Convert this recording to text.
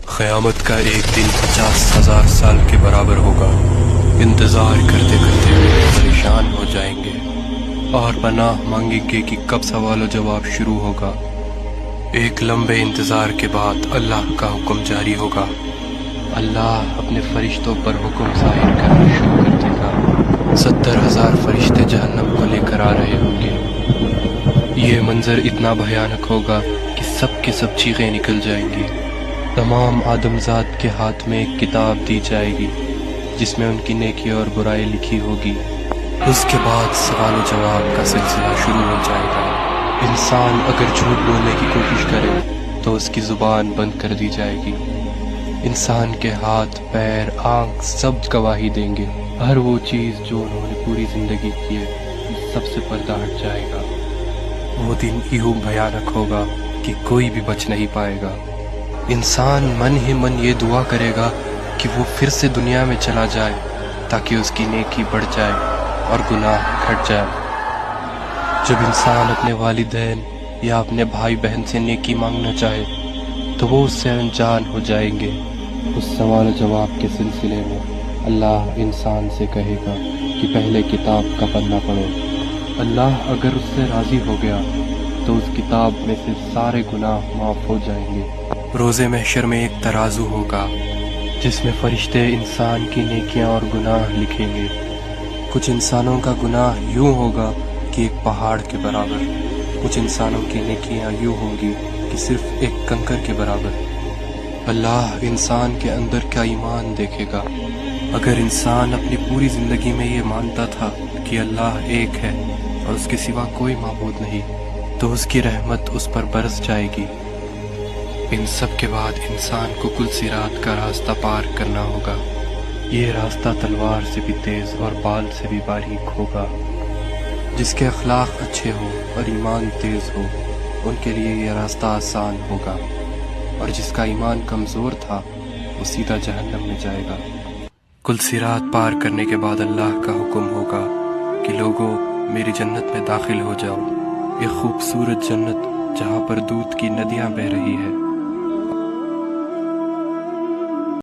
قیامت کا ایک دن 50,000 سال کے برابر ہوگا۔ انتظار کرتے کرتے پریشان ہو جائیں گے اور پناہ مانگیں گے کہ کب سوال و جواب شروع ہوگا۔ ایک لمبے انتظار کے بعد اللہ کا حکم جاری ہوگا۔ اللہ اپنے فرشتوں پر حکم ظاہر کرنا شروع کر دے گا۔ 70,000 فرشتے جہنم کو لے کر آ رہے ہوں گے۔ یہ منظر اتنا بھیانک ہوگا کہ سب کی سب چیخیں نکل جائیں گی۔ تمام آدمزاد کے ہاتھ میں ایک کتاب دی جائے گی جس میں ان کی نیکی اور برائی لکھی ہوگی۔ اس کے بعد سوال و جواب کا سلسلہ شروع ہو جائے گا۔ انسان اگر جھوٹ بولنے کی کوشش کرے تو اس کی زبان بند کر دی جائے گی۔ انسان کے ہاتھ، پیر، آنکھ سب گواہی دیں گے۔ ہر وہ چیز جو انہوں نے پوری زندگی کی ہے سب سے پردہ ہٹ جائے گا۔ وہ دن یوں بھیانک ہوگا کہ کوئی بھی بچ نہیں پائے گا۔ انسان من ہی من یہ دعا کرے گا کہ وہ پھر سے دنیا میں چلا جائے تاکہ اس کی نیکی بڑھ جائے اور گناہ گھٹ جائے۔ جب انسان اپنے والدین یا اپنے بھائی بہن سے نیکی مانگنا چاہے تو وہ اس سے انجان ہو جائیں گے۔ اس سوال و جواب کے سلسلے میں اللہ انسان سے کہے گا کہ پہلے کتاب کا پنہ پڑھو۔ اللہ اگر اس سے راضی ہو گیا تو اس کتاب میں سے سارے گناہ معاف ہو جائیں گے۔ روز محشر میں ایک ترازو ہوگا جس میں فرشتے انسان کی نیکیاں اور گناہ لکھیں گے۔ کچھ انسانوں کا گناہ یوں ہوگا کہ ایک پہاڑ کے برابر، کچھ انسانوں کی نیکیاں یوں ہوں گی کہ صرف ایک کنکر کے برابر۔ اللہ انسان کے اندر کا ایمان دیکھے گا۔ اگر انسان اپنی پوری زندگی میں یہ مانتا تھا کہ اللہ ایک ہے اور اس کے سوا کوئی معبود نہیں تو اس کی رحمت اس پر برس جائے گی۔ ان سب کے بعد انسان کو کل صراط کا راستہ پار کرنا ہوگا۔ یہ راستہ تلوار سے بھی تیز اور بال سے بھی باریک ہوگا۔ جس کے اخلاق اچھے ہو اور ایمان تیز ہو ان کے لیے یہ راستہ آسان ہوگا، اور جس کا ایمان کمزور تھا وہ سیدھا جہنم میں جائے گا۔ کل صراط پار کرنے کے بعد اللہ کا حکم ہوگا کہ لوگوں میری جنت میں داخل ہو جاؤ۔ یہ خوبصورت جنت جہاں پر دودھ کی ندیاں بہہ رہی ہے۔